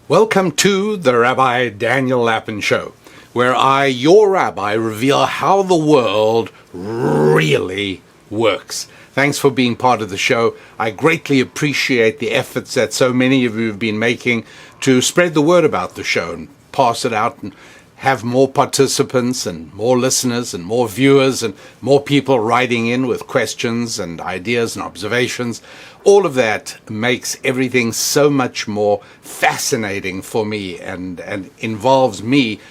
Welcome to the Rabbi Daniel Lapin Show, where I, your rabbi, reveal how the world really works. Thanks for being part of the show. I greatly appreciate the efforts that so many of you have been making to spread the word about the show and pass it out and have more participants and more listeners and more viewers and more people writing in with questions and ideas and observations. All of that makes everything so much more fascinating for me and involves me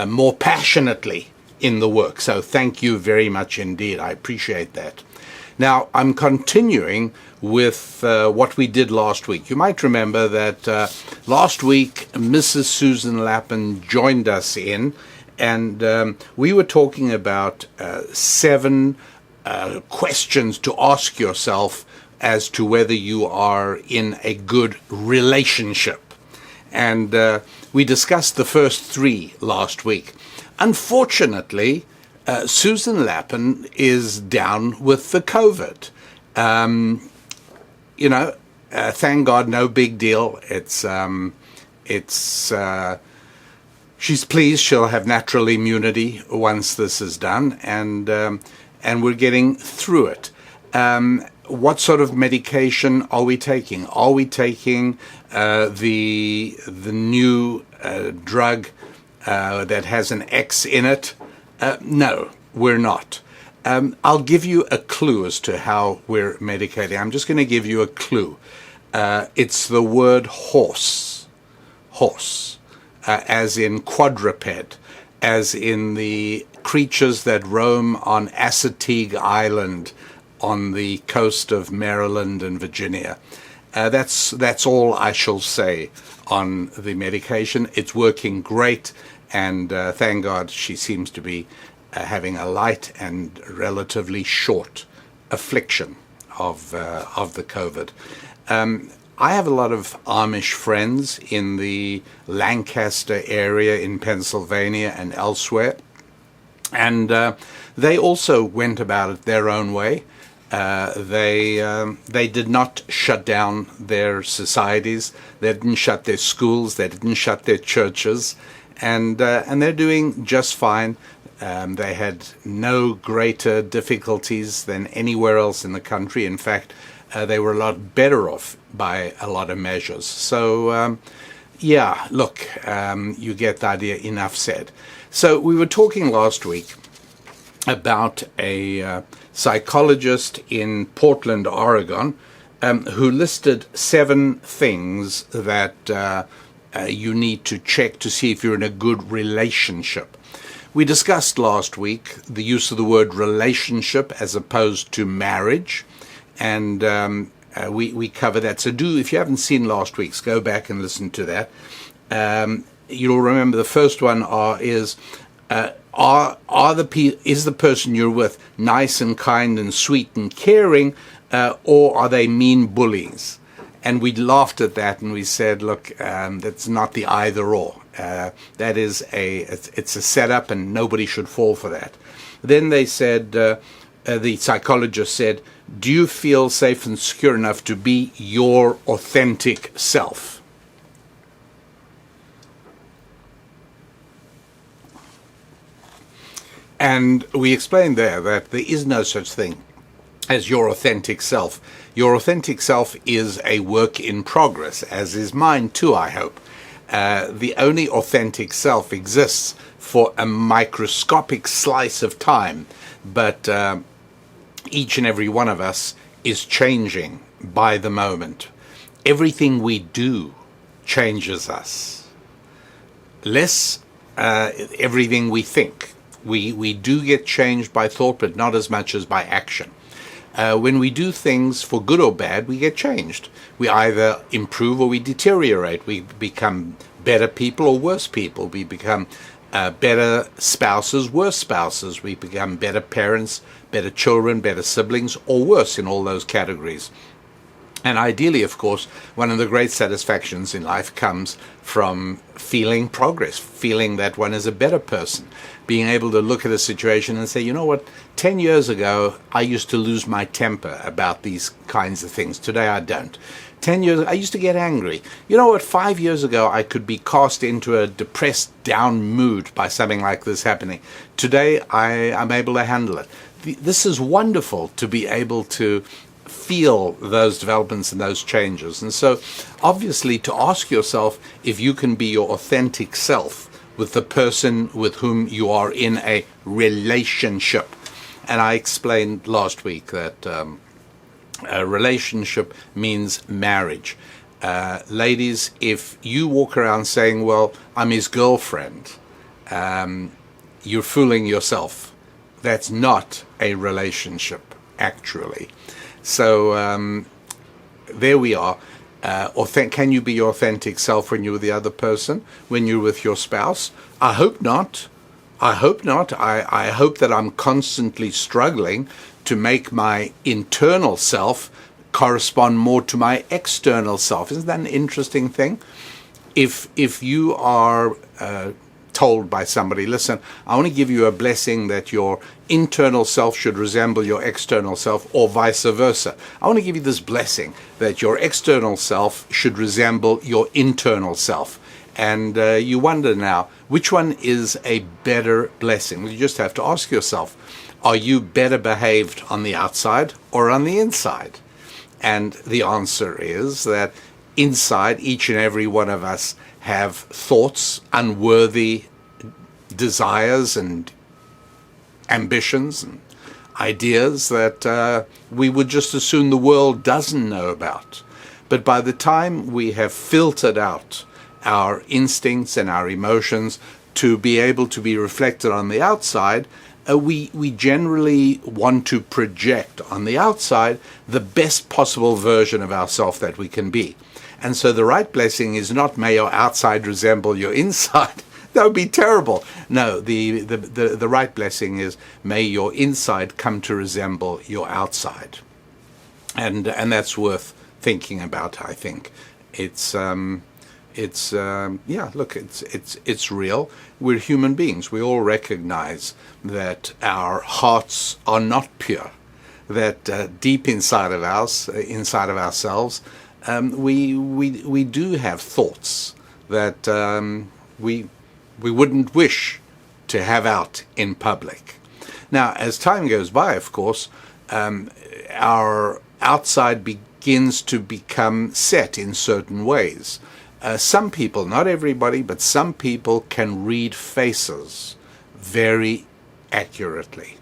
more passionately in the work. So thank you very much indeed. I appreciate that. Now, I'm continuing with what we did last week. You might remember that last week, Mrs. Susan Lapin joined us in, and we were talking about 7 questions to ask yourself as to whether you are in a good relationship. And we discussed the first 3 last week. Unfortunately, Susan Lapin is down with the COVID. Thank God, no big deal. She's pleased she'll have natural immunity once this is done, and we're getting through it. What sort of medication are we taking? Are we taking the new drug that has an X in it? No, we're not. I'll give you a clue as to how we're medicating. I'm just going to give you a clue. It's the word horse. Horse, as in quadruped, as in the creatures that roam on Assateague Island on the coast of Maryland and Virginia. That's all I shall say on the medication. It's working great, and thank God she seems to be having a light and relatively short affliction of the COVID. I have a lot of Amish friends in the Lancaster area in Pennsylvania and elsewhere, and they also went about it their own way. They did not shut down their societies. They didn't shut their schools. They didn't shut their churches, and they're doing just fine. They had no greater difficulties than anywhere else in the country. In fact, they were a lot better off by a lot of measures. So, look, you get the idea. Enough said. So we were talking last week about a psychologist in Portland, Oregon, who listed 7 things that you need to check to see if you're in a good relationship. We discussed last week the use of the word relationship as opposed to marriage, and we cover that. So if you haven't seen last week's, go back and listen to that. You'll remember the first one is the person you're with nice and kind and sweet and caring, or are they mean bullies? And we laughed at that and we said, look, that's not the either or. That is it's a setup, and nobody should fall for that. Then they said, the psychologist said, do you feel safe and secure enough to be your authentic self? And we explained there that there is no such thing as your authentic self. Your authentic self is a work in progress, as is mine too, I hope. The only authentic self exists for a microscopic slice of time, but each and every one of us is changing by the moment. Everything we do changes us. Less everything we think. We do get changed by thought, but not as much as by action. When we do things for good or bad, we get changed. We either improve or we deteriorate. We become better people or worse people. We become better spouses, worse spouses. We become better parents, better children, better siblings, or worse in all those categories. And ideally, of course, one of the great satisfactions in life comes from feeling progress, feeling that one is a better person, being able to look at a situation and say, you know what, 10 years ago, I used to lose my temper about these kinds of things. Today, I don't. 10 years ago, I used to get angry. You know what, 5 years ago, I could be cast into a depressed, down mood by something like this happening. Today, I'm able to handle it. This is wonderful to be able to feel those developments and those changes. And so obviously to ask yourself if you can be your authentic self with the person with whom you are in a relationship. And I explained last week that a relationship means marriage. Ladies, if you walk around saying, well, I'm his girlfriend, you're fooling yourself. That's not a relationship, actually. So there we are. Can you be your authentic self when you're with the other person, when you're with your spouse? I hope not. I hope not. I hope that I'm constantly struggling to make my internal self correspond more to my external self. Isn't that an interesting thing? If you are told by somebody, listen, I want to give you a blessing that your internal self should resemble your external self, or vice versa. I want to give you this blessing that your external self should resemble your internal self. And you wonder now, which one is a better blessing? You just have to ask yourself, are you better behaved on the outside or on the inside? And the answer is that inside, each and every one of us have thoughts, unworthy desires and ambitions and ideas that we would just as soon the world doesn't know about. But by the time we have filtered out our instincts and our emotions to be able to be reflected on the outside, we generally want to project on the outside the best possible version of ourselves that we can be. And so the right blessing is not, may your outside resemble your inside. That would be terrible. No, the right blessing is, may your inside come to resemble your outside. And that's worth thinking about, I think. It's real. We're human beings. We all recognize that our hearts are not pure, that deep inside of ourselves, we do have thoughts that we wouldn't wish to have out in public. Now, as time goes by, of course, our outside begins to become set in certain ways. Some people, not everybody, but some people can read faces very accurately.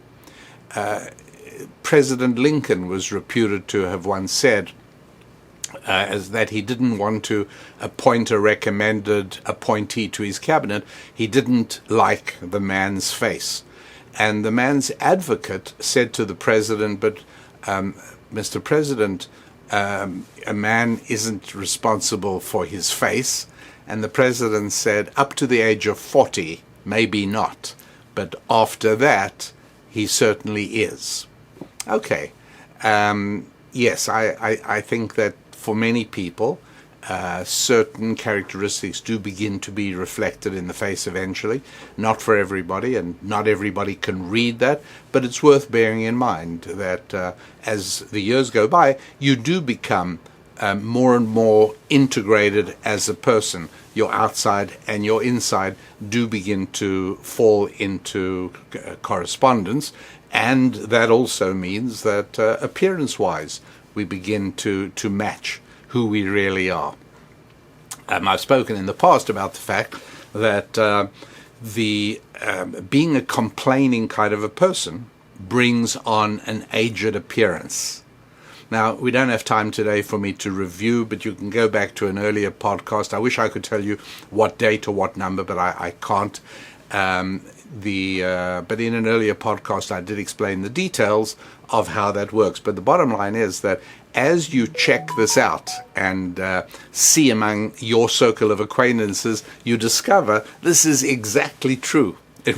President Lincoln was reputed to have once said as that he didn't want to appoint a recommended appointee to his cabinet. He didn't like the man's face. And the man's advocate said to the president, but Mr. President, a man isn't responsible for his face. And the president said, up to the age of 40, maybe not. But after that, he certainly is. Okay. Yes, I think that for many people, certain characteristics do begin to be reflected in the face eventually. Not for everybody, and not everybody can read that, but it's worth bearing in mind that as the years go by, you do become more and more integrated as a person. Your outside and your inside do begin to fall into correspondence, and that also means that appearance-wise, we begin to match who we really are. I've spoken in the past about the fact that being a complaining kind of a person brings on an aged appearance. Now, we don't have time today for me to review, but you can go back to an earlier podcast. I wish I could tell you what date or what number, but I can't. But in an earlier podcast, I did explain the details of how that works. But the bottom line is that as you check this out and see among your circle of acquaintances, you discover this is exactly true. It,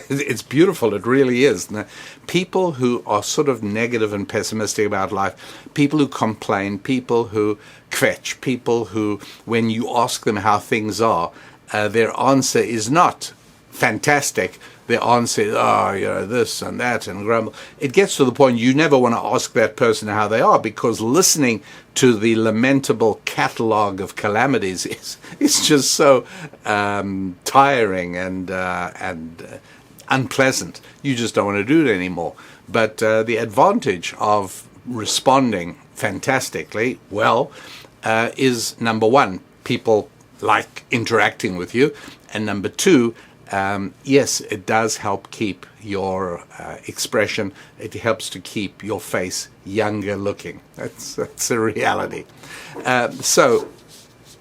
it's beautiful. It really is. Now, people who are sort of negative and pessimistic about life, people who complain, people who kvetch, people who, when you ask them how things are, their answer is not fantastic. Their answer is, this and that, and grumble. It gets to the point you never want to ask that person how they are, because listening to the lamentable catalogue of calamities is just so tiring and unpleasant. You just don't want to do it anymore. But the advantage of responding fantastically well is, number one, people like interacting with you, and number two, yes, it does help keep your expression. It helps to keep your face younger looking. That's a reality. So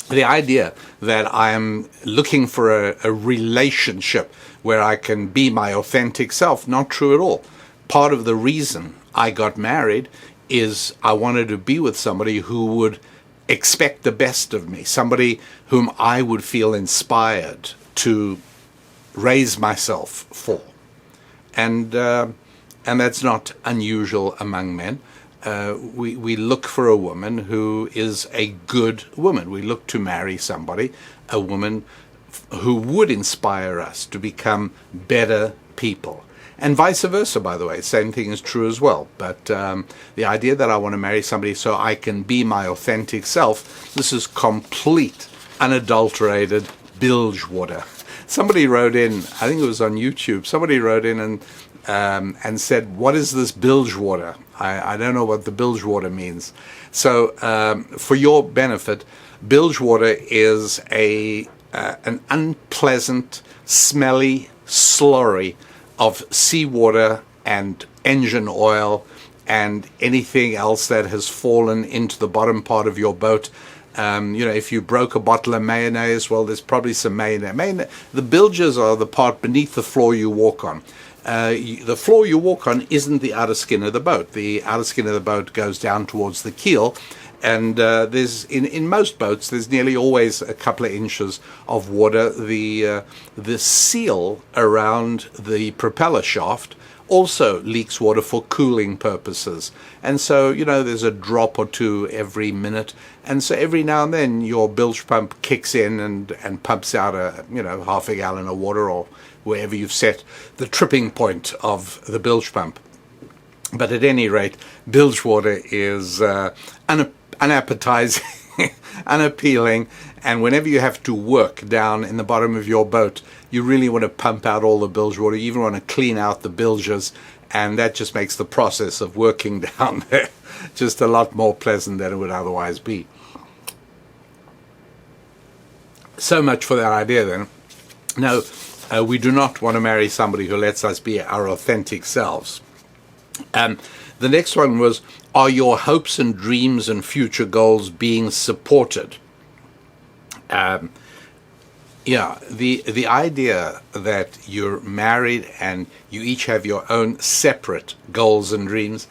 the idea that I am looking for a relationship where I can be my authentic self, not true at all. Part of the reason I got married is I wanted to be with somebody who would expect the best of me, somebody whom I would feel inspired to raise myself for. And that's not unusual among men. We look for a woman who is a good woman. We look to marry somebody, a woman who would inspire us to become better people. And vice versa, by the way. Same thing is true as well. But the idea that I want to marry somebody so I can be my authentic self, this is complete, unadulterated bilge water. Somebody wrote in, I think it was on YouTube, somebody wrote in and said, what is this bilge water? I don't know what the bilge water means. So for your benefit, bilge water is an unpleasant, smelly slurry of seawater and engine oil and anything else that has fallen into the bottom part of your boat. If you broke a bottle of mayonnaise, well, there's probably some mayonnaise. The bilges are the part beneath the floor you walk on. The floor you walk on isn't the outer skin of the boat. The outer skin of the boat goes down towards the keel, and there's in most boats there's nearly always a couple of inches of water. The seal around the propeller shaft also leaks water for cooling purposes, and so there's a drop or two every minute, and so every now and then your bilge pump kicks in and pumps out half a gallon of water, or wherever you've set the tripping point of the bilge pump. But at any rate, bilge water is unappetizing, unappealing, and whenever you have to work down in the bottom of your boat, you really want to pump out all the bilge water. You even want to clean out the bilges, and that just makes the process of working down there just a lot more pleasant than it would otherwise be. So much for that idea then. No, we do not want to marry somebody who lets us be our authentic selves. The next one was, are your hopes and dreams and future goals being supported? The idea that you're married and you each have your own separate goals and dreams,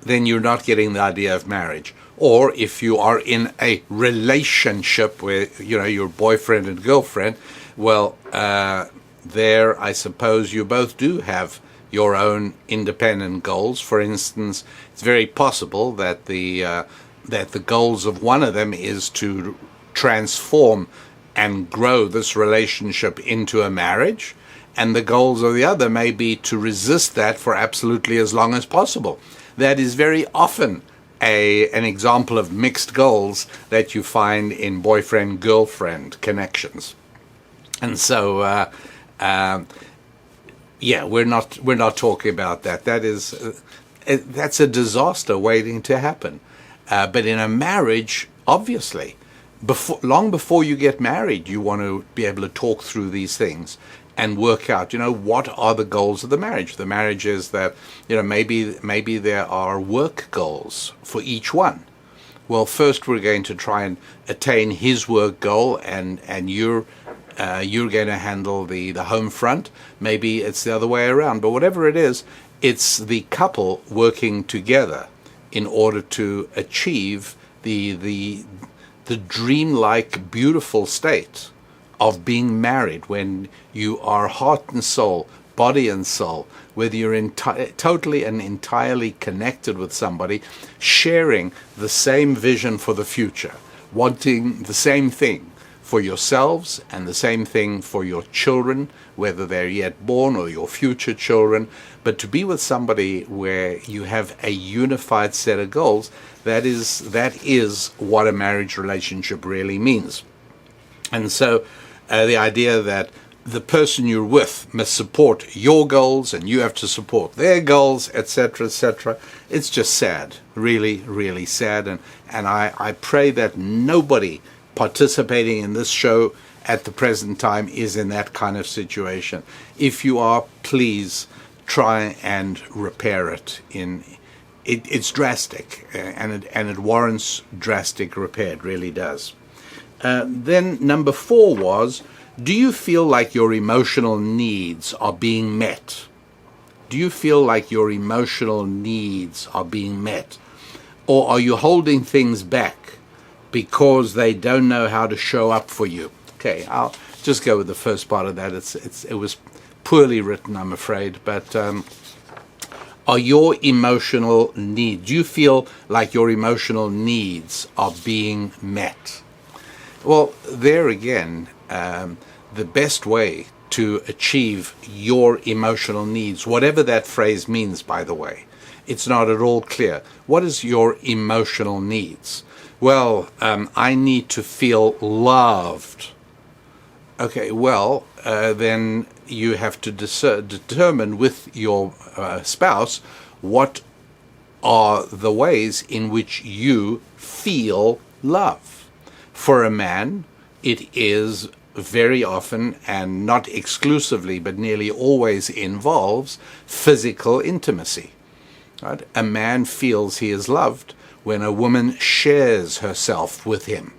then you're not getting the idea of marriage. Or if you are in a relationship with, your boyfriend and girlfriend, well, there I suppose you both do have your own independent goals. For instance, it's very possible that the goals of one of them is to transform and grow this relationship into a marriage, and the goals of the other may be to resist that for absolutely as long as possible. That is very often an example of mixed goals that you find in boyfriend-girlfriend connections. And so we're not talking about that. That's a disaster waiting to happen. But in a marriage, obviously, long before you get married, you want to be able to talk through these things and work out, what are the goals of the marriage. The marriage is that, maybe there are work goals for each one. Well, first we're going to try and attain his work goal, and you're going to handle the home front. Maybe it's the other way around, but whatever it is, it's the couple working together in order to achieve the dreamlike, beautiful state of being married, when you are heart and soul, body and soul, whether you're totally and entirely connected with somebody, sharing the same vision for the future, wanting the same thing for yourselves and the same thing for your children, whether they're yet born or your future children, but to be with somebody where you have a unified set of goals, that is what a marriage relationship really means. And so the idea that the person you're with must support your goals and you have to support their goals, etc., etc., it's just sad, really, really sad. And I pray that nobody participating in this show at the present time is in that kind of situation. If you are, please try and repair it. It's drastic, and it warrants drastic repair. It really does. Then number 4 was, do you feel like your emotional needs are being met? Do you feel like your emotional needs are being met? Or are you holding things back because they don't know how to show up for you? Okay, I'll just go with the first part of that. It was poorly written, I'm afraid, but are your emotional needs, do you feel like your emotional needs are being met? Well, there again, the best way to achieve your emotional needs, whatever that phrase means, by the way, it's not at all clear. What is your emotional needs? Well, I need to feel loved. Okay, well, then you have to determine with your spouse what are the ways in which you feel love. For a man, it is very often, and not exclusively, but nearly always involves physical intimacy. Right? A man feels he is loved when a woman shares herself with him.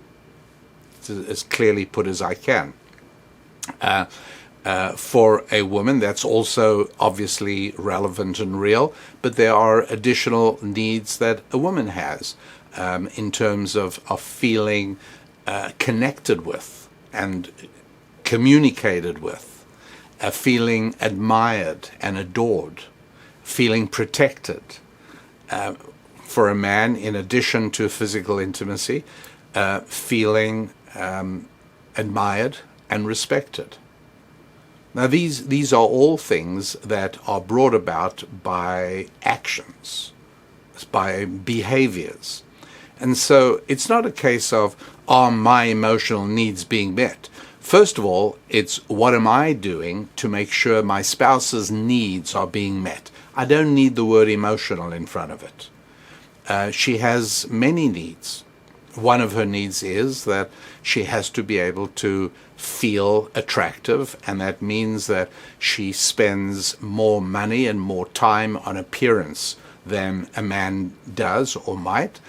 It's as clearly put as I can. For a woman, that's also obviously relevant and real, but there are additional needs that a woman has in terms of feeling connected with and communicated with, feeling admired and adored, feeling protected. For a man, in addition to physical intimacy, feeling admired and respected. Now, these are all things that are brought about by actions, by behaviors. And so it's not a case of, are my emotional needs being met? First of all, it's what am I doing to make sure my spouse's needs are being met? I don't need the word emotional in front of it. She has many needs. One of her needs is that she has to be able to feel attractive, and that means that she spends more money and more time on appearance than a man does or might.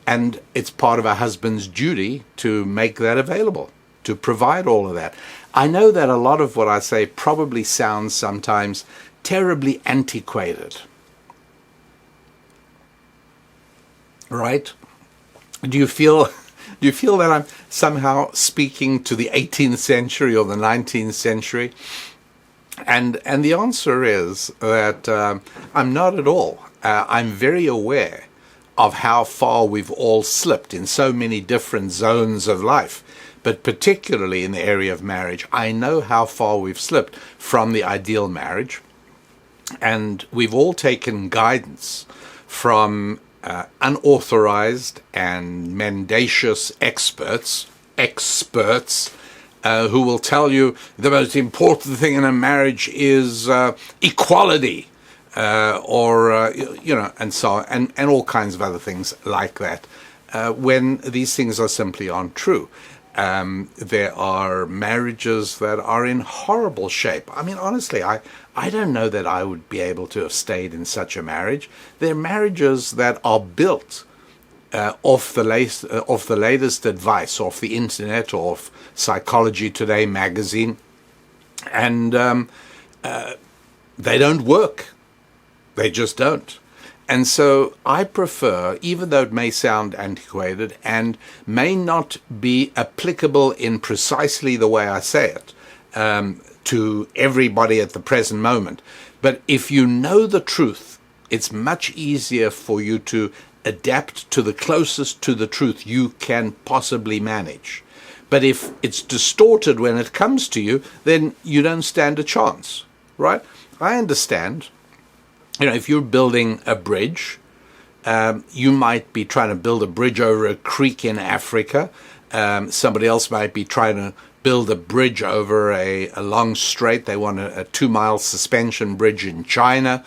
And it's part of a husband's duty to make that available, to provide all of that. I know that a lot of what I say probably sounds sometimes terribly antiquated. Right? Do you feel that I'm somehow speaking to the 18th century or the 19th century? And the answer is that I'm not at all. I'm very aware of how far we've all slipped in so many different zones of life, but particularly in the area of marriage. I know how far we've slipped from the ideal marriage, and we've all taken guidance from unauthorized and mendacious experts who will tell you the most important thing in a marriage is equality, and so on, and all kinds of other things like that, when these things are simply aren't true. There are marriages that are in horrible shape. I mean, honestly, I don't know that I would be able to have stayed in such a marriage. There are marriages that are built off the latest advice, off the internet, or off Psychology Today magazine, and they don't work. They just don't. And so I prefer, even though it may sound antiquated and may not be applicable in precisely the way I say it to everybody at the present moment, but if you know the truth, it's much easier for you to adapt to the closest to the truth you can possibly manage. But if it's distorted when it comes to you, then you don't stand a chance, right? I understand. If you're building a bridge, you might be trying to build a bridge over a creek in Africa. Somebody else might be trying to build a bridge over a long strait. They want a 2-mile suspension bridge in China.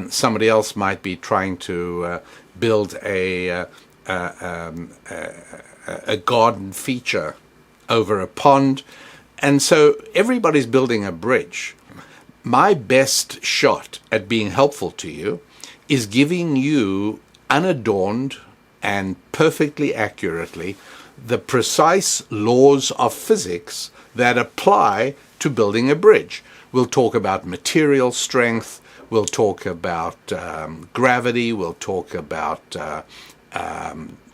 Somebody else might be trying to build a garden feature over a pond. And so everybody's building a bridge. My best shot at being helpful to you is giving you unadorned and perfectly accurately the precise laws of physics that apply to building a bridge. We'll talk about material strength, we'll talk about gravity, we'll talk about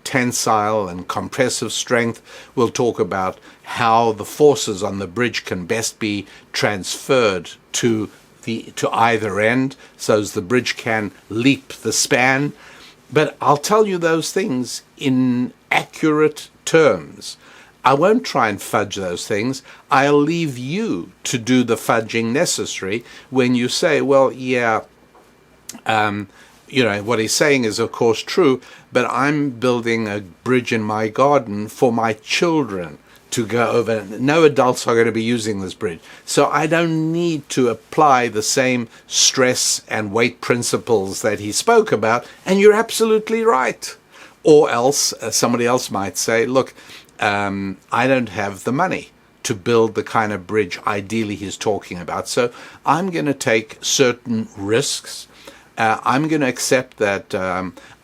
tensile and compressive strength. We'll talk about how the forces on the bridge can best be transferred to either end so as the bridge can leap the span. But I'll tell you those things in accurate terms. I won't try and fudge those things. I'll leave you to do the fudging necessary when you say, well, yeah, what he's saying is, of course, true, but I'm building a bridge in my garden for my children to go over. No adults are going to be using this bridge. So I don't need to apply the same stress and weight principles that he spoke about. And you're absolutely right. Or else somebody else might say, look, I don't have the money to build the kind of bridge ideally he's talking about. So I'm going to take certain risks. I'm going to accept that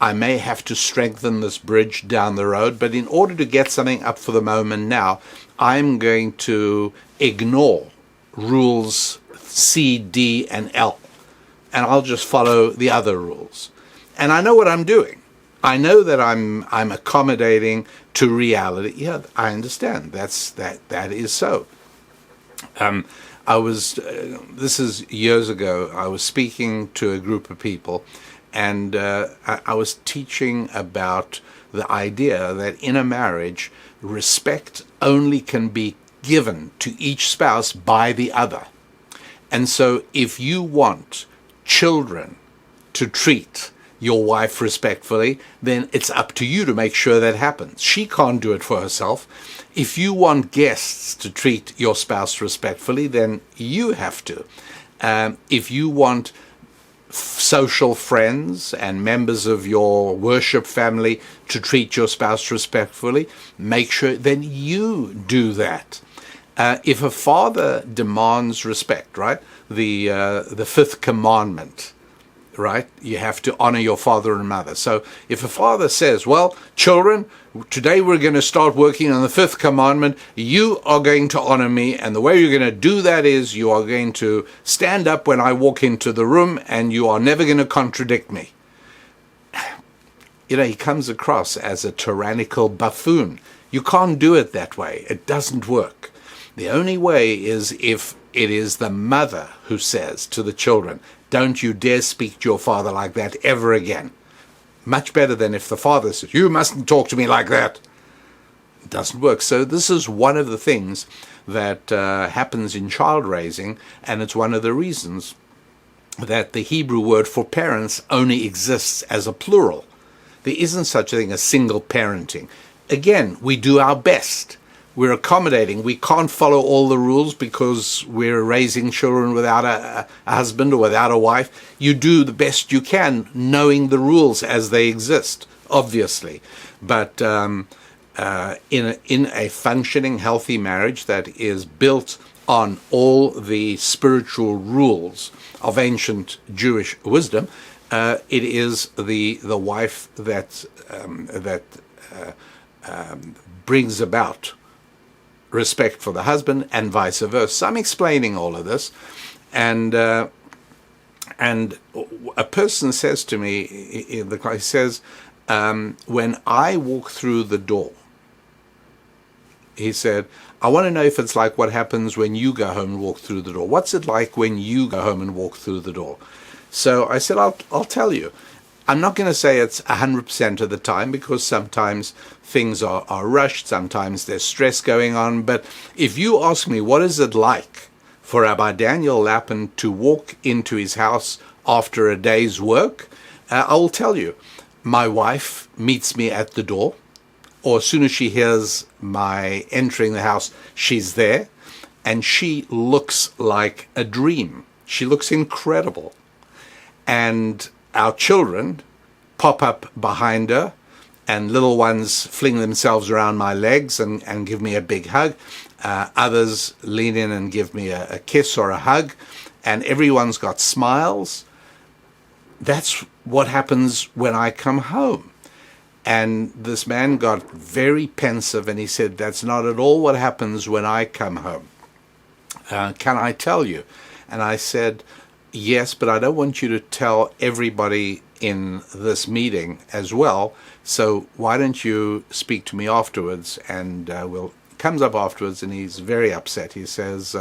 I may have to strengthen this bridge down the road, but in order to get something up for the moment now, I'm going to ignore rules C, D, and L, and I'll just follow the other rules. And I know what I'm doing. I know that I'm accommodating to reality. Yeah, I understand. That is so. This is years ago, I was speaking to a group of people, and I was teaching about the idea that in a marriage, respect only can be given to each spouse by the other. And so if you want children to treat your wife respectfully, then it's up to you to make sure that happens. She can't do it for herself. If you want guests to treat your spouse respectfully, then you have to. If you want social friends and members of your worship family to treat your spouse respectfully, make sure then you do that. If a father demands respect, right? The fifth commandment, right? You have to honor your father and mother. So if a father says, well, children, today we're going to start working on the fifth commandment. You are going to honor me. And the way you're going to do that is you are going to stand up when I walk into the room and you are never going to contradict me. He comes across as a tyrannical buffoon. You can't do it that way. It doesn't work. The only way is if it is the mother who says to the children, don't you dare speak to your father like that ever again. Much better than if the father says, you mustn't talk to me like that. It doesn't work. So this is one of the things that happens in child raising, and it's one of the reasons that the Hebrew word for parents only exists as a plural. There isn't such a thing as single parenting. Again, we do our best. We're accommodating. We can't follow all the rules because we're raising children without a husband or without a wife. You do the best you can, knowing the rules as they exist, obviously. But in a functioning, healthy marriage that is built on all the spiritual rules of ancient Jewish wisdom, it is the wife that brings about respect for the husband and vice versa. So I'm explaining all of this, and And a person says to me, he says, when I walk through the door, he said, I want to know if it's like what happens when you go home and walk through the door. What's it like when you go home and walk through the door? So I said, I'll tell you. I'm not going to say it's 100% of the time, because sometimes things are rushed, sometimes there's stress going on. But if you ask me, what is it like for Rabbi Daniel Lapin to walk into his house after a day's work, I will tell you. My wife meets me at the door, or as soon as she hears my entering the house, she's there, and she looks like a dream. She looks incredible. And our children pop up behind her, and little ones fling themselves around my legs and give me a big hug. Others lean in and give me a kiss or a hug, and everyone's got smiles. That's what happens when I come home. And this man got very pensive, and he said, that's not at all what happens when I come home. Can I tell you? And I said, yes, but I don't want you to tell everybody in this meeting as well. So why don't you speak to me afterwards? And comes up afterwards, and he's very upset. He says,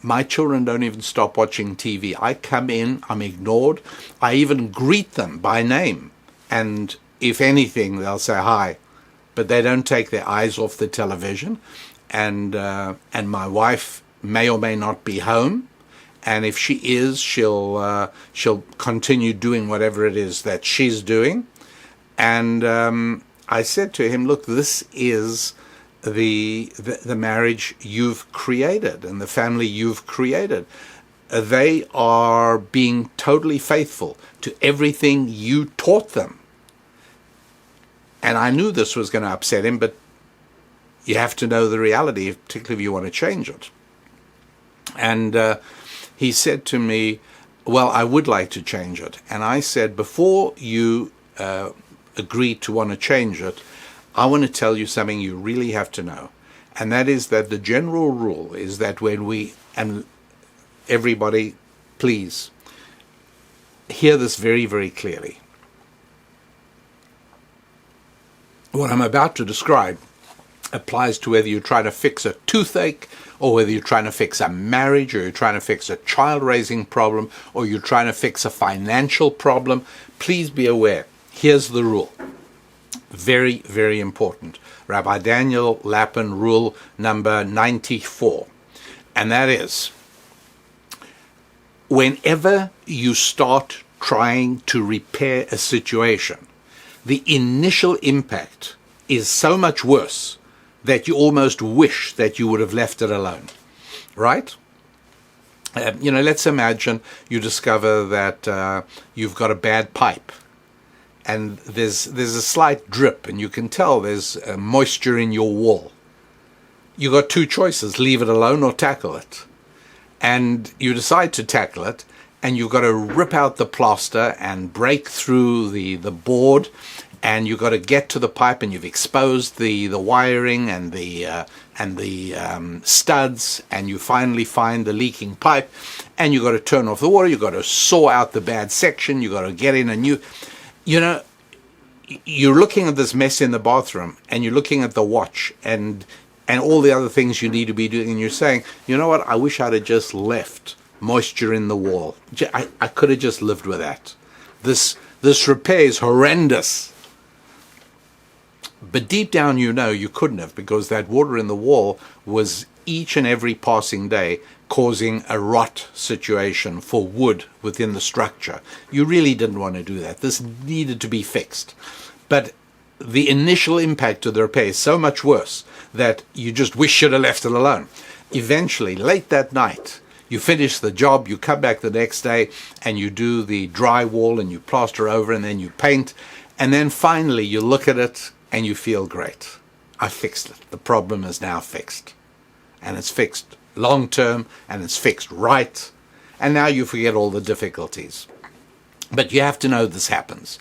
my children don't even stop watching TV. I come in, I'm ignored. I even greet them by name. And if anything, they'll say hi. But they don't take their eyes off the television. And my wife may or may not be home. And if she is, she'll continue doing whatever it is that she's doing. And I said to him, look, this is the marriage you've created and the family you've created. They are being totally faithful to everything you taught them. And I knew this was going to upset him, but you have to know the reality, particularly if you want to change it. And he said to me, well, I would like to change it. And I said, before you agree to want to change it, I want to tell you something you really have to know. And that is that the general rule is that when we, and everybody, please, hear this very, very clearly. What I'm about to describe applies to whether you're trying to fix a toothache, or whether you're trying to fix a marriage, or you're trying to fix a child-raising problem, or you're trying to fix a financial problem. Please be aware. Here's the rule. Very, very important. Rabbi Daniel Lapin rule number 94. And that is, whenever you start trying to repair a situation, the initial impact is so much worse that you almost wish that you would have left it alone, right? Let's imagine you discover that you've got a bad pipe, and there's a slight drip, and you can tell there's moisture in your wall. You got two choices: leave it alone or tackle it. And you decide to tackle it, and you've got to rip out the plaster and break through the board, and you've got to get to the pipe, and you've exposed the wiring and the studs, and you finally find the leaking pipe, and you've got to turn off the water, you've got to saw out the bad section, you've got to get in a new... You're looking at this mess in the bathroom, and you're looking at the watch, and all the other things you need to be doing, and you're saying, you know what, I wish I'd have just left moisture in the wall. I could have just lived with that. This repair is horrendous. But deep down you couldn't have, because that water in the wall was each and every passing day causing a rot situation for wood within the structure. You really didn't want to do that. This needed to be fixed. But the initial impact of the repair is so much worse that you just wish you'd have left it alone. Eventually, late that night, you finish the job, you come back the next day, and you do the drywall, and you plaster over, and then you paint, and then finally you look at it and you feel great. I fixed it. The problem is now fixed. And it's fixed long term, and it's fixed right, and now you forget all the difficulties. But you have to know this happens.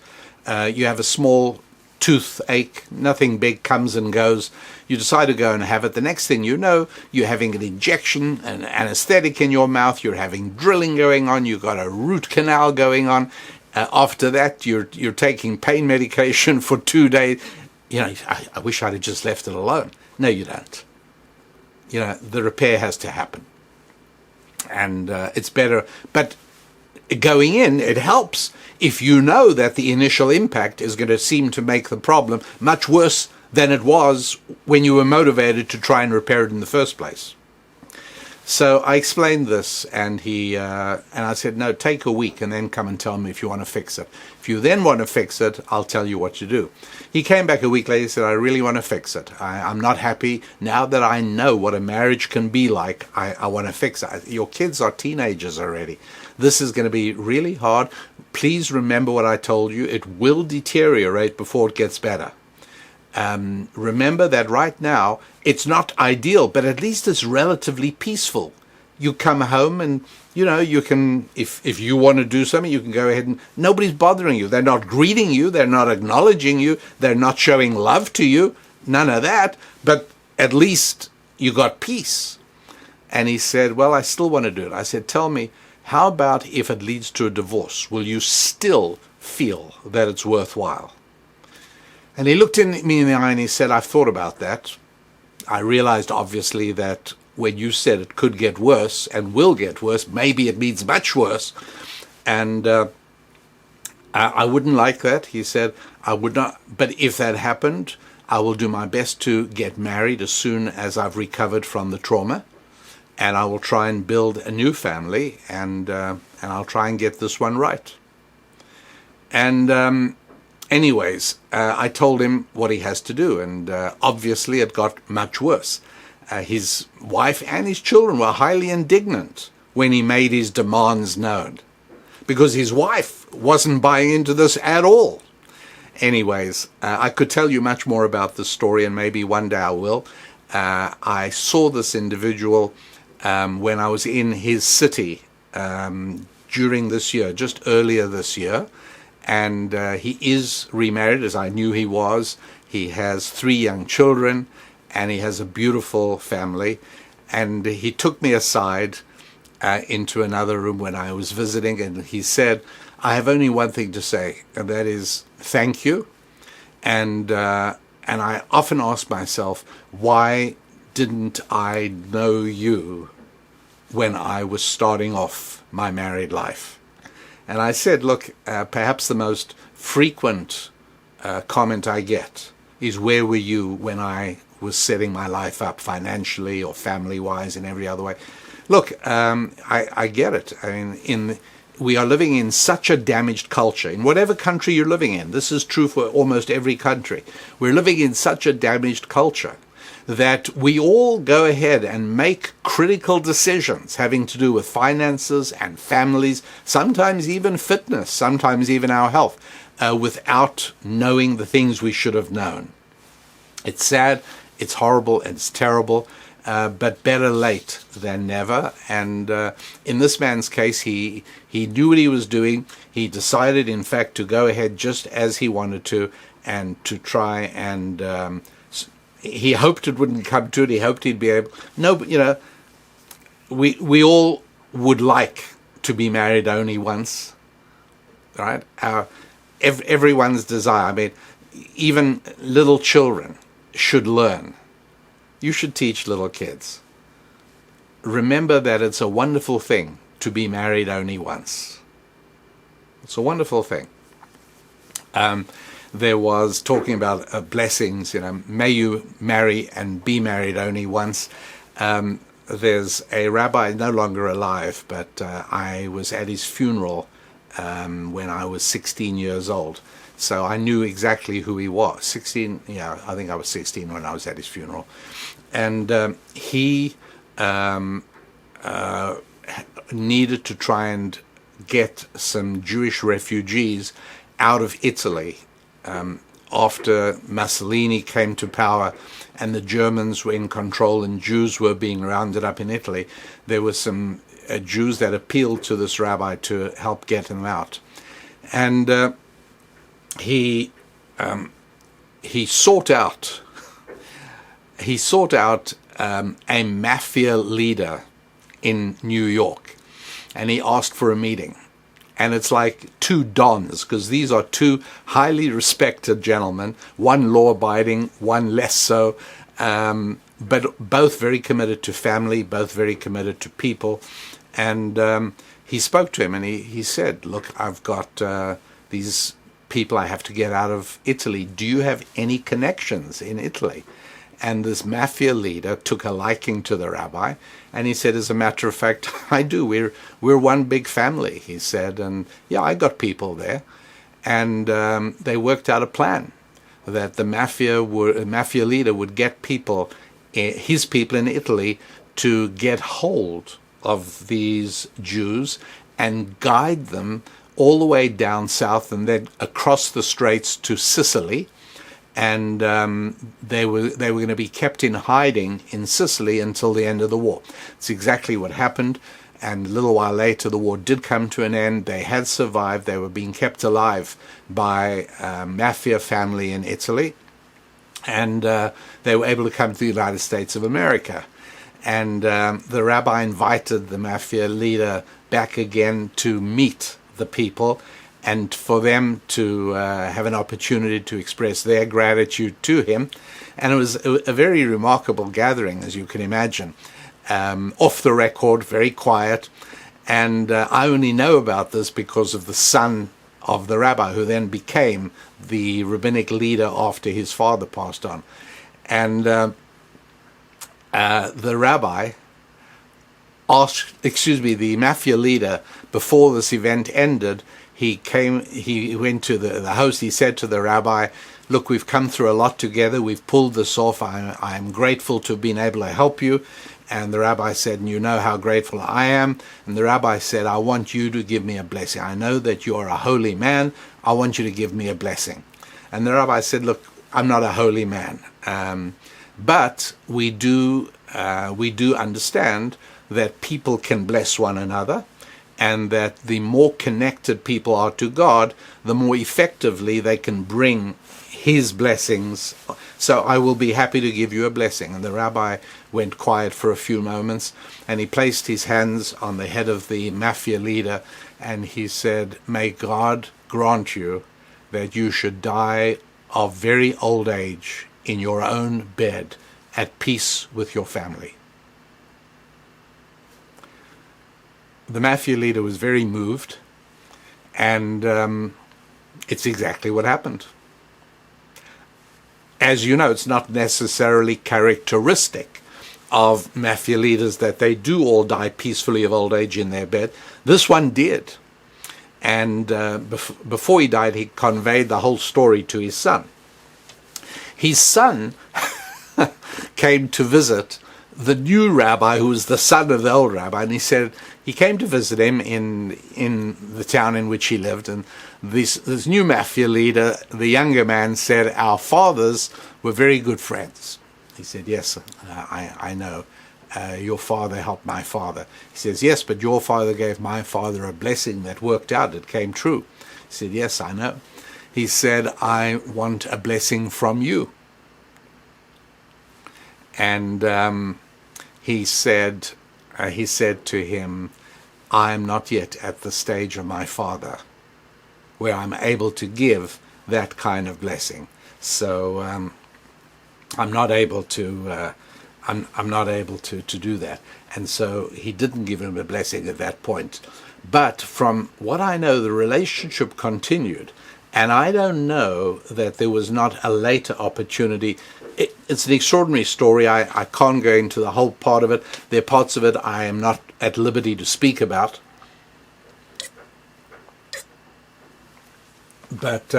You have a small toothache, nothing big, comes and goes. You decide to go and have it. The next thing you know, you're having an injection, an anesthetic in your mouth, you're having drilling going on, you've got a root canal going on. After that, you're taking pain medication for 2 days. I wish I'd have just left it alone. No, you don't. The repair has to happen. And it's better. But going in, it helps if you know that the initial impact is going to seem to make the problem much worse than it was when you were motivated to try and repair it in the first place. So I explained this, and I said, no, take a week and then come and tell me if you want to fix it. If you then want to fix it, I'll tell you what to do. He came back a week later and said, I really want to fix it. I'm not happy. Now that I know what a marriage can be like, I want to fix it. Your kids are teenagers already. This is going to be really hard. Please remember what I told you. It will deteriorate before it gets better. Remember that right now, it's not ideal, but at least it's relatively peaceful. You come home and, you can, if you want to do something, you can go ahead and nobody's bothering you. They're not greeting you. They're not acknowledging you. They're not showing love to you. None of that. But at least you got peace. And he said, well, I still want to do it. I said, tell me, how about if it leads to a divorce? Will you still feel that it's worthwhile? And he looked me in the eye and he said, I've thought about that. I realized, obviously, that when you said it could get worse and will get worse, maybe it means much worse. And I wouldn't like that. He said, I would not. But if that happened, I will do my best to get married as soon as I've recovered from the trauma. And I will try and build a new family, and I'll try and get this one right. And anyways, I told him what he has to do, and obviously it got much worse. His wife and his children were highly indignant when he made his demands known, because his wife wasn't buying into this at all. Anyways, I could tell you much more about this story, and maybe one day I will. I saw this individual when I was in his city during this year, just earlier this year. And he is remarried, as I knew he was. He has 3 young children, and he has a beautiful family. And he took me aside into another room when I was visiting, and he said, I have only one thing to say, and that is thank you. And I often ask myself, why didn't I know you when I was starting off my married life? And I said, look, perhaps the most frequent comment I get is, where were you when I was setting my life up financially or family-wise in every other way? Look, I get it. I mean, we are living in such a damaged culture. In whatever country you're living in, this is true for almost every country. We're living in such a damaged culture that we all go ahead and make critical decisions having to do with finances and families, sometimes even fitness, sometimes even our health, without knowing the things we should have known. It's sad, it's horrible, and it's terrible, but better late than never. And in this man's case, he knew what he was doing. He decided, in fact, to go ahead just as he wanted to, and to try and he hoped it wouldn't come to it. He hoped he'd be able. No, but we all would like to be married only once, right? Everyone's desire. I mean, even little children should learn. You should teach little kids. Remember that it's a wonderful thing to be married only once. It's a wonderful thing. There was talking about blessings, may you marry and be married only once. There's a rabbi, no longer alive, but I was at his funeral when I was 16 years old. So I knew exactly who he was. 16, I think I was 16 when I was at his funeral. And he needed to try and get some Jewish refugees out of Italy. After Mussolini came to power and the Germans were in control and Jews were being rounded up in Italy, there were some Jews that appealed to this rabbi to help get them out. And he he sought out a mafia leader in New York, and he asked for a meeting. And it's like two dons, because these are two highly respected gentlemen, one law-abiding, one less so, but both very committed to family, both very committed to people. And he spoke to him, and he said, look, I've got these people I have to get out of Italy. Do you have any connections in Italy? And this mafia leader took a liking to the rabbi, and he said, as a matter of fact, I do. We're one big family, he said, and yeah, I got people there. And they worked out a plan that the mafia leader would get people, his people in Italy, to get hold of these Jews and guide them all the way down south and then across the straits to Sicily. And they were going to be kept in hiding in Sicily until the end of the war. It's exactly what happened. And a little while later, the war did come to an end. They had survived. They were being kept alive by a mafia family in Italy. And they were able to come to the United States of America. And the rabbi invited the mafia leader back again to meet the people, and for them to have an opportunity to express their gratitude to him. And it was a very remarkable gathering, as you can imagine. Off the record, very quiet. And I only know about this because of the son of the rabbi, who then became the rabbinic leader after his father passed on. And the rabbi the mafia leader, before this event ended, he went to the host. He said to the rabbi, look, we've come through a lot together. We've pulled this off. I'm grateful to have been able to help you. And the rabbi said, and you know how grateful I am. And the rabbi said, I want you to give me a blessing. I know that you are a holy man. I want you to give me a blessing. And the rabbi said, look, I'm not a holy man. But we do understand that people can bless one another, and that the more connected people are to God, the more effectively they can bring his blessings. So I will be happy to give you a blessing. And the rabbi went quiet for a few moments, and he placed his hands on the head of the mafia leader, and he said, may God grant you that you should die of very old age in your own bed, at peace with your family. The mafia leader was very moved, and it's exactly what happened. As you know, it's not necessarily characteristic of mafia leaders that they do all die peacefully of old age in their bed. This one did. And before he died, he conveyed the whole story to his son. His son came to visit the new rabbi, who was the son of the old rabbi, and he said he came to visit him in the town in which he lived, and this new mafia leader, the younger man, said, our fathers were very good friends. He said, yes, I know. Your father helped my father. He says, yes, but your father gave my father a blessing that worked out. It came true. He said, yes, I know. He said, I want a blessing from you. And he said to him, I am not yet at the stage of my father where I'm able to give that kind of blessing. So I'm not able to do that. And so he didn't give him a blessing at that point. But from what I know, the relationship continued. And I don't know that there was not a later opportunity. It's an extraordinary story. I can't go into the whole part of it. There are parts of it I am not at liberty to speak about. But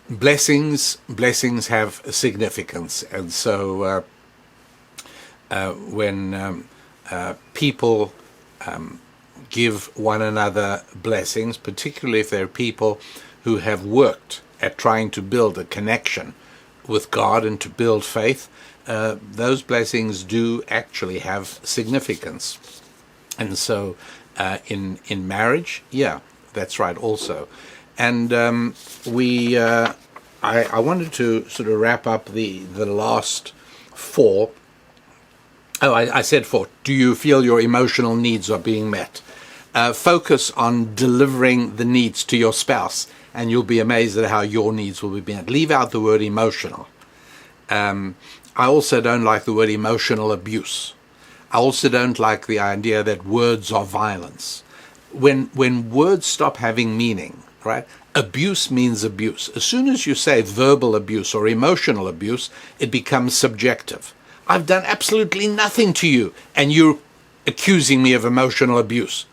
blessings have significance, and so when people give one another blessings, particularly if they're people who have worked at trying to build a connection with God and to build faith, those blessings do actually have significance. And so in marriage, yeah, that's right also. And I wanted to sort of wrap up the last four. Oh, I said four. Do you feel your emotional needs are being met? Focus on delivering the needs to your spouse, and you'll be amazed at how your needs will be met. Leave out the word emotional. I also don't like the word emotional abuse. I also don't like the idea that words are violence. When words stop having meaning, right? Abuse means abuse. As soon as you say verbal abuse or emotional abuse, it becomes subjective. I've done absolutely nothing to you, and you're accusing me of emotional abuse,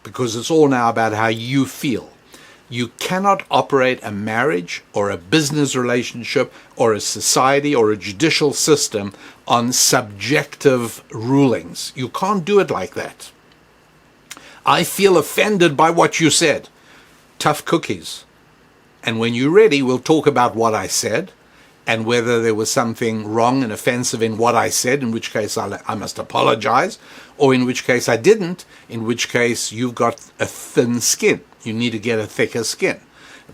because it's all now about how you feel. You cannot operate a marriage or a business relationship or a society or a judicial system on subjective rulings. You can't do it like that. I feel offended by what you said. Tough cookies. And when you're ready, we'll talk about what I said and whether there was something wrong and offensive in what I said, in which case I must apologize, or in which case I didn't, in which case you've got a thin skin. You need to get a thicker skin.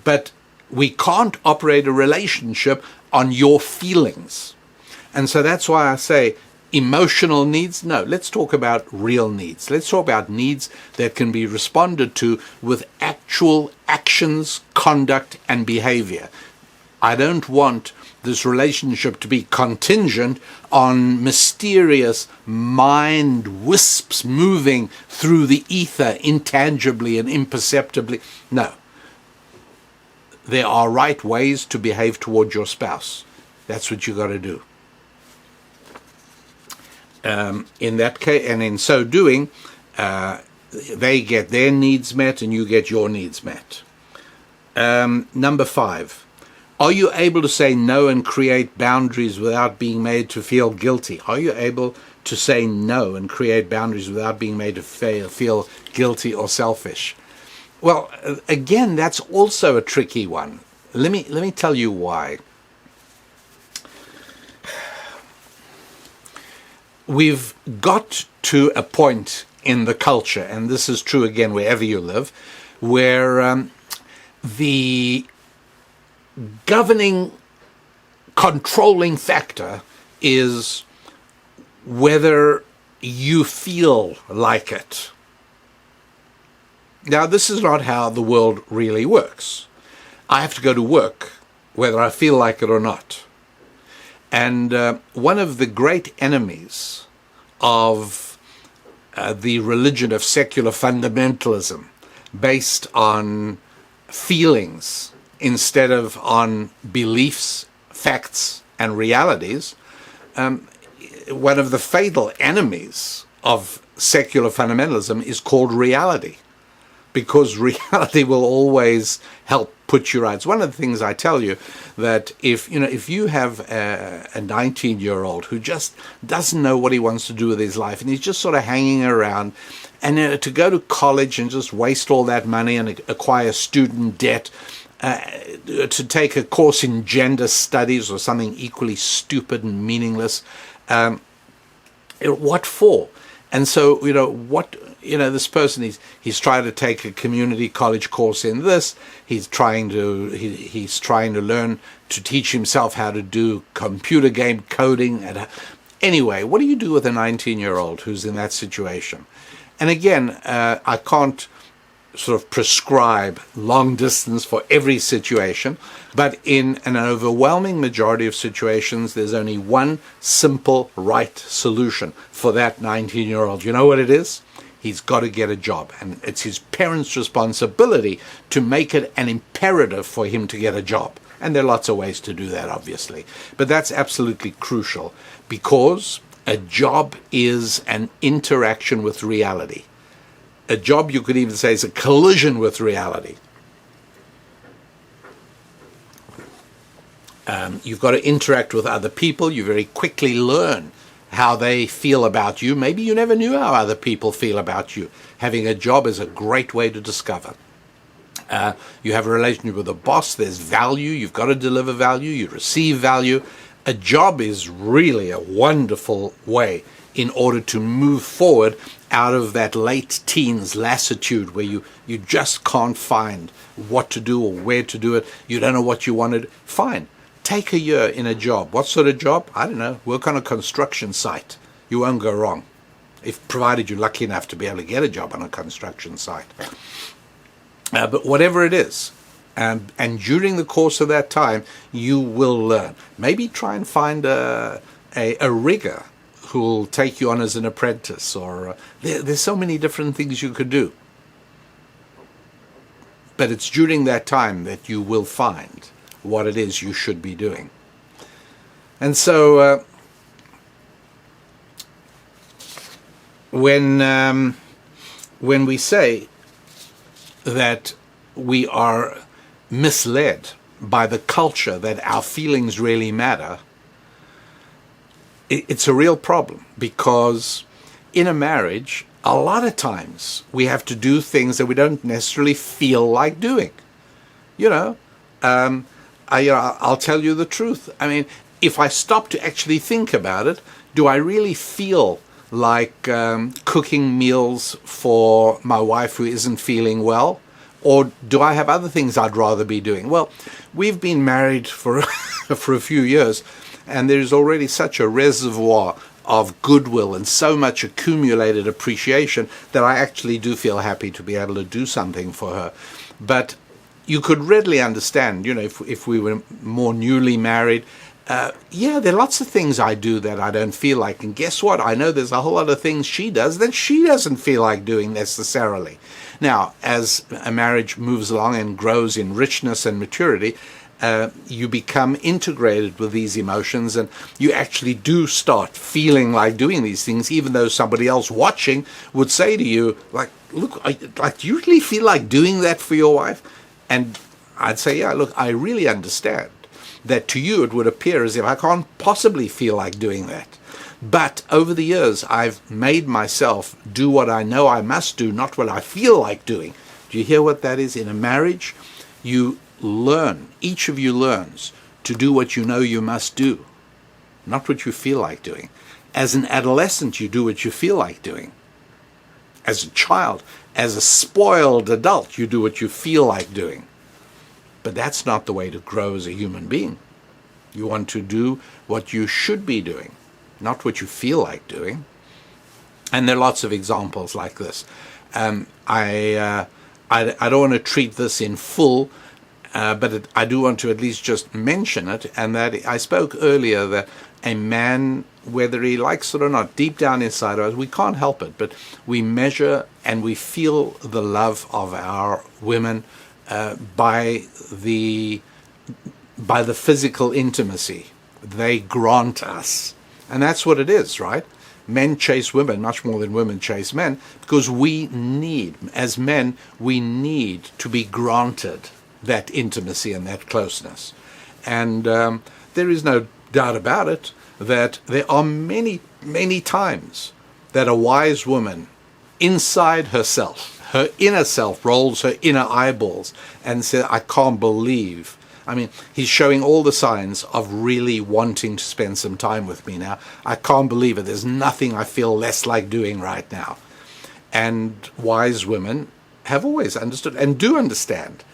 But we can't operate a relationship on your feelings. And so that's why I say emotional needs. No, let's talk about real needs. Let's talk about needs that can be responded to with actual actions, conduct, and behavior. I don't want this relationship to be contingent on mysterious mind wisps moving through the ether intangibly and imperceptibly. No. There are right ways to behave toward your spouse. That's what you got to do. In that case, and in so doing, they get their needs met and you get your needs met. Number 5. Are you able to say no and create boundaries without being made to feel guilty? Are you able to say no and create boundaries without being made to feel guilty or selfish? Well, again, that's also a tricky one. Let me tell you why. We've got to a point in the culture, and this is true again wherever you live, where the governing, controlling factor is whether you feel like it. Now, this is not how the world really works. I have to go to work whether I feel like it or not. And one of the great enemies of the religion of secular fundamentalism, based on feelings instead of on beliefs, facts, and realities, one of the fatal enemies of secular fundamentalism is called reality, because reality will always help put you right. It's one of the things I tell you, that if you have a 19-year-old who just doesn't know what he wants to do with his life, and he's just sort of hanging around, and to go to college and just waste all that money and acquire student debt, to take a course in gender studies or something equally stupid and meaningless, what for? And so, this person, he's trying to take a community college course in this. He's trying to learn to teach himself how to do computer game coding. Anyway, what do you do with a 19-year-old who's in that situation? And again, I can't sort of prescribe long distance for every situation, but in an overwhelming majority of situations, there's only one simple right solution for that 19-year-old. You know what it is? He's got to get a job, and it's his parents' responsibility to make it an imperative for him to get a job. And there are lots of ways to do that, obviously, but that's absolutely crucial, because a job is an interaction with reality. A job, you could even say, is a collision with reality. You've got to interact with other people. You very quickly learn how they feel about you. Maybe you never knew how other people feel about you. Having a job is a great way to discover. You have a relationship with a boss. There's value. You've got to deliver value. You receive value. A job is really a wonderful way in order to move forward out of that late teens lassitude where you just can't find what to do or where to do it. You don't know what you want to do. Fine. Take a year in a job. What sort of job? I don't know. Work on a construction site. You won't go wrong, if provided you're lucky enough to be able to get a job on a construction site. But whatever it is, and during the course of that time, you will learn. Maybe try and find a rigger who'll take you on as an apprentice, or there's so many different things you could do. But it's during that time that you will find what it is you should be doing. And so when we say that we are misled by the culture that our feelings really matter, it's a real problem, because in a marriage, a lot of times we have to do things that we don't necessarily feel like doing. I'll tell you the truth. I mean, if I stop to actually think about it, do I really feel like cooking meals for my wife who isn't feeling well? Or do I have other things I'd rather be doing? Well, we've been married for for a few years, and there's already such a reservoir of goodwill and so much accumulated appreciation that I actually do feel happy to be able to do something for her. But you could readily understand, if we were more newly married, there are lots of things I do that I don't feel like. And guess what? I know there's a whole lot of things she does that she doesn't feel like doing necessarily. Now, as a marriage moves along and grows in richness and maturity, you become integrated with these emotions, and you actually do start feeling like doing these things, even though somebody else watching would say to you, like, look, do you really feel like doing that for your wife? And I'd say, yeah, look, I really understand that to you it would appear as if I can't possibly feel like doing that. But over the years, I've made myself do what I know I must do, not what I feel like doing. Do you hear what that is? In a marriage, you learn, each of you learns to do what you know you must do, not what you feel like doing. As an adolescent, you do what you feel like doing. As a child, as a spoiled adult, you do what you feel like doing. But that's not the way to grow as a human being. You want to do what you should be doing, not what you feel like doing. And there are lots of examples like this. I don't want to treat this in full, but I do want to at least just mention it, and that I spoke earlier that a man, whether he likes it or not, deep down inside of us, we can't help it, but we measure and we feel the love of our women by the physical intimacy they grant us. And that's what it is, right? Men chase women much more than women chase men, because we need, as men, we need to be granted that intimacy and that closeness. And there is no doubt about it that there are many, many times that a wise woman inside herself, her inner self, rolls her inner eyeballs and says, I can't believe. I mean, he's showing all the signs of really wanting to spend some time with me now. I can't believe it. There's nothing I feel less like doing right now. And wise women have always understood and do understand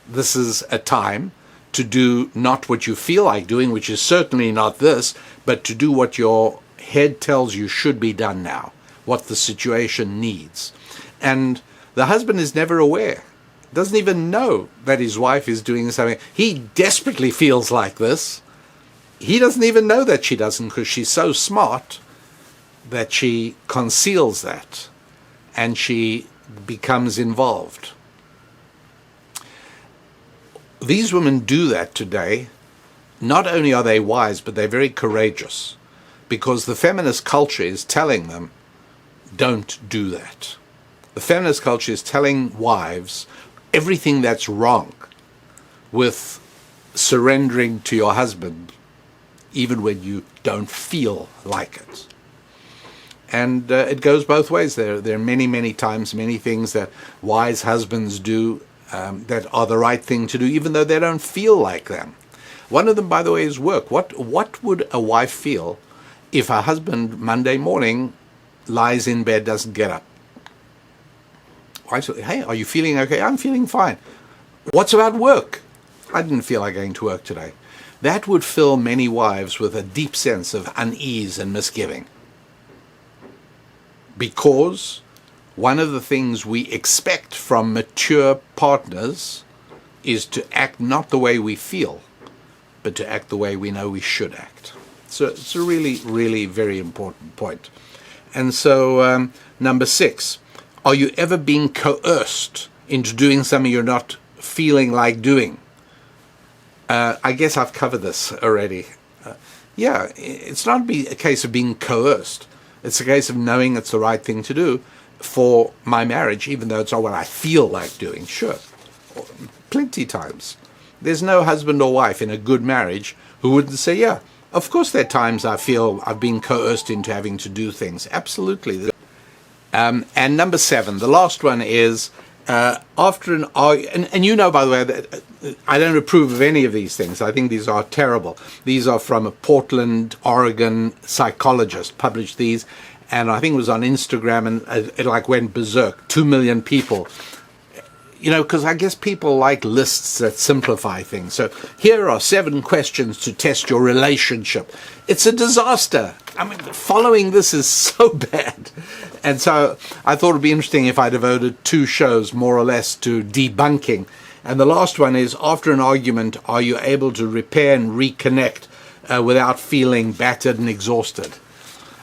this is a time to do not what you feel like doing, which is certainly not this, but to do what your head tells you should be done now, what the situation needs. And the husband is never aware, doesn't even know that his wife is doing something. He desperately feels like this. He doesn't even know that she doesn't, because she's so smart that she conceals that and she becomes involved. These women do that today. Not only are they wise, but they're very courageous, because the feminist culture is telling them, don't do that. The feminist culture is telling wives everything that's wrong with surrendering to your husband, even when you don't feel like it. And it goes both ways. There are many, many times, many things that wise husbands do that are the right thing to do, even though they don't feel like them. One of them, by the way, is work. What would a wife feel if her husband Monday morning lies in bed, doesn't get up? I say, hey, are you feeling okay? I'm feeling fine. What's about work? I didn't feel like going to work today. That would fill many wives with a deep sense of unease and misgiving. Because one of the things we expect from mature partners is to act not the way we feel, but to act the way we know we should act. So it's a really, really very important point. And so, number 6, are you ever being coerced into doing something you're not feeling like doing? I guess I've covered this already. Yeah, it's not a case of being coerced. It's a case of knowing it's the right thing to do for my marriage, even though it's not what I feel like doing. Sure, plenty times. There's no husband or wife in a good marriage who wouldn't say, yeah, of course there are times I feel I've been coerced into having to do things. Absolutely. And number 7, the last one is, after an argument, and you know, by the way, that I don't approve of any of these things. I think these are terrible. These are from a Portland, Oregon psychologist, published these, and I think it was on Instagram, and it like went berserk. 2 million people. You know, because I guess people like lists that simplify things. So here are 7 questions to test your relationship. It's a disaster. I mean, following this is so bad. And so I thought it would be interesting if I devoted 2 shows, more or less, to debunking. And the last one is, after an argument, are you able to repair and reconnect without feeling battered and exhausted?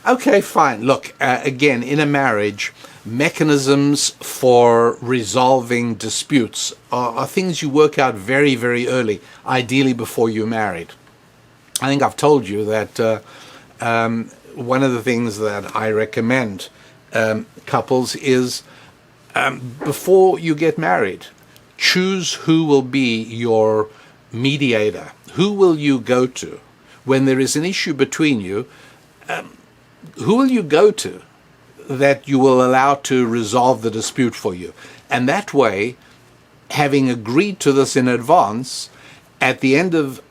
Okay, fine. Look, again, in a marriage, mechanisms for resolving disputes are things you work out very, very early, ideally before you're married. I think I've told you that one of the things that I recommend couples is before you get married, choose who will be your mediator. Who will you go to? When there is an issue between you, who will you go to that you will allow to resolve the dispute for you? And that way, having agreed to this in advance, at the end of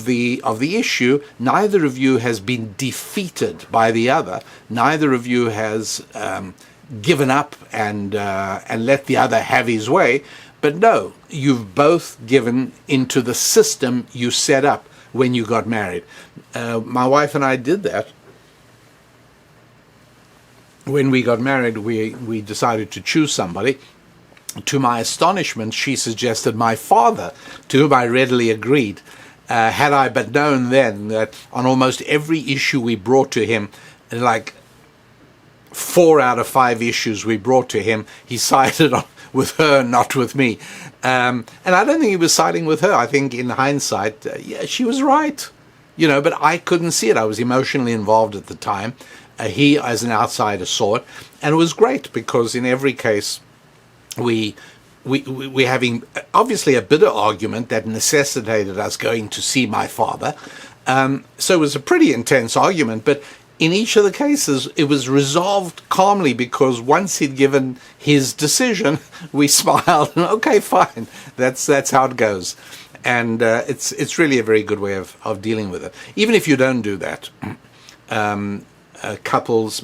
the issue, neither of you has been defeated by the other. Neither of you has given up and let the other have his way. But no, you've both given into the system you set up when you got married. My wife and I did that. When we got married, we decided to choose somebody. To my astonishment, she suggested my father, to whom I readily agreed. Had I but known then that on almost every issue we brought to him, like 4 out of 5 issues we brought to him, he sided with her, not with me. And I don't think he was siding with her. I think in hindsight, yeah, she was right. You know, but I couldn't see it. I was emotionally involved at the time. He, as an outsider, saw it. And it was great because in every case, we having obviously a bitter argument that necessitated us going to see my father. So it was a pretty intense argument, but in each of the cases, it was resolved calmly because once he'd given his decision, we smiled and okay, fine, that's how it goes. And it's really a very good way of dealing with it. Even if you don't do that,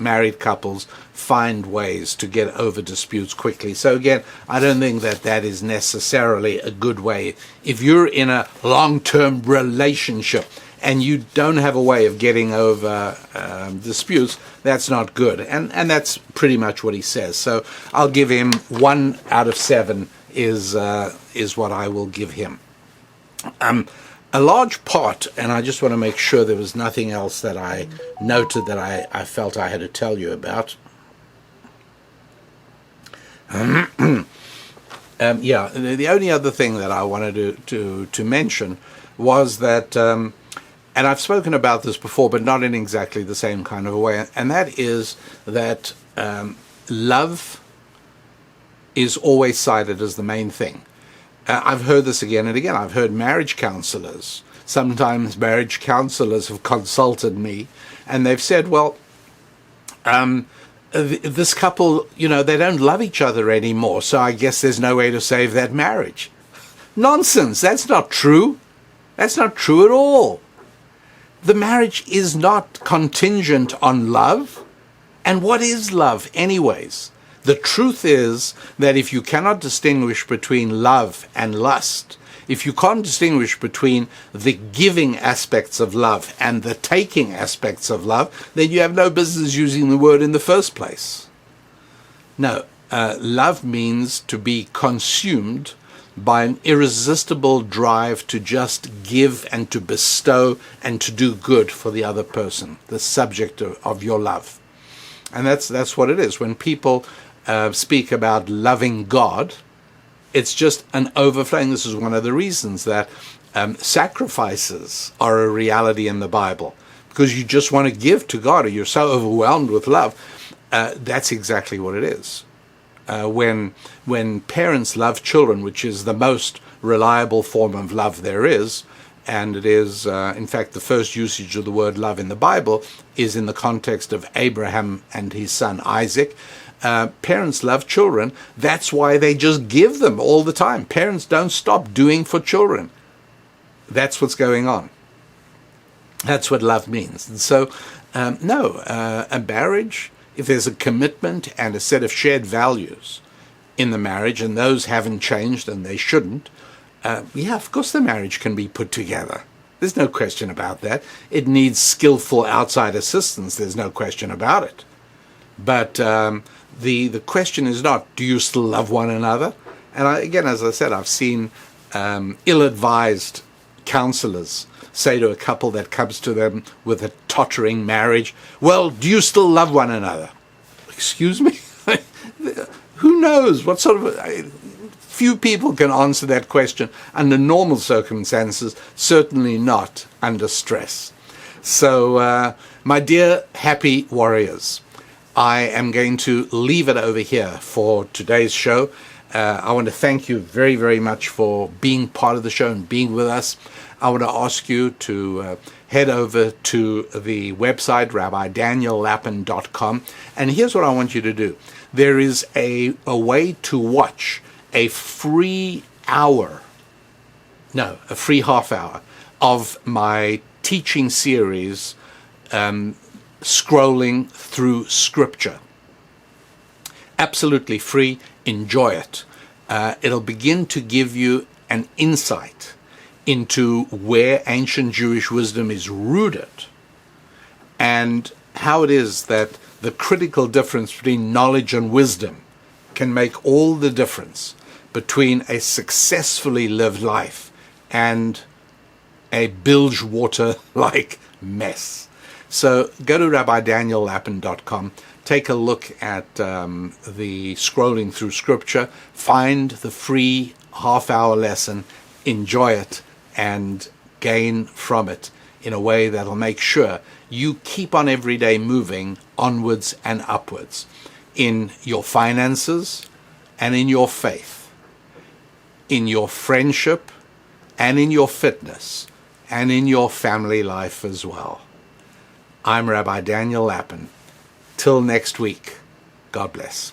married couples, find ways to get over disputes quickly. So again, I don't think that is necessarily a good way. If you're in a long-term relationship and you don't have a way of getting over disputes, that's not good. And that's pretty much what he says. So I'll give him 1 out of 7 is what I will give him. A large part, and I just want to make sure there was nothing else that I noted that I felt I had to tell you about. The only other thing that I wanted to mention was that, and I've spoken about this before, but not in exactly the same kind of a way, and that is that love is always cited as the main thing. I've heard this again and again. I've heard marriage counselors. Sometimes marriage counselors have consulted me, and they've said, well, this couple, they don't love each other anymore, so I guess there's no way to save that marriage. Nonsense. That's not true. That's not true at all. The marriage is not contingent on love. And what is love anyways? The truth is that if you cannot distinguish between love and lust, if you can't distinguish between the giving aspects of love and the taking aspects of love, then you have no business using the word in the first place. No, love means to be consumed by an irresistible drive to just give and to bestow and to do good for the other person, the subject of your love. And that's what it is. When people speak about loving God, it's just an overflowing. This is one of the reasons that sacrifices are a reality in the Bible, because you just want to give to God, or you're so overwhelmed with love. That's exactly what it is. When parents love children, which is the most reliable form of love there is, and it is, in fact, the first usage of the word love in the Bible is in the context of Abraham and his son Isaac. Parents love children. That's why they just give them all the time. Parents don't stop doing for children. That's what's going on. That's what love means. And so, a marriage, if there's a commitment and a set of shared values in the marriage, and those haven't changed and they shouldn't, of course the marriage can be put together. There's no question about that. It needs skillful outside assistance. There's no question about it. But the question is not, do you still love one another? And again, as I said, I've seen ill-advised counselors say to a couple that comes to them with a tottering marriage, well, do you still love one another? Excuse me? Who knows? What sort of... Few people can answer that question under normal circumstances, certainly not under stress. So, my dear happy warriors, I am going to leave it over here for today's show. I want to thank you very, very much for being part of the show and being with us. I want to ask you to head over to the website, RabbiDanielLapin.com. And here's what I want you to do. There is a way to watch a free half hour of my teaching series, Scrolling Through Scripture. Absolutely free. Enjoy it. It'll begin to give you an insight into where ancient Jewish wisdom is rooted and how it is that the critical difference between knowledge and wisdom can make all the difference between a successfully lived life and a bilge water-like mess. So go to RabbiDanielLapin.com, take a look at the Scrolling Through Scripture, find the free half-hour lesson, enjoy it, and gain from it in a way that'll make sure you keep on every day moving onwards and upwards in your finances and in your faith, in your friendship and in your fitness and in your family life as well. I'm Rabbi Daniel Lapin. Till next week, God bless.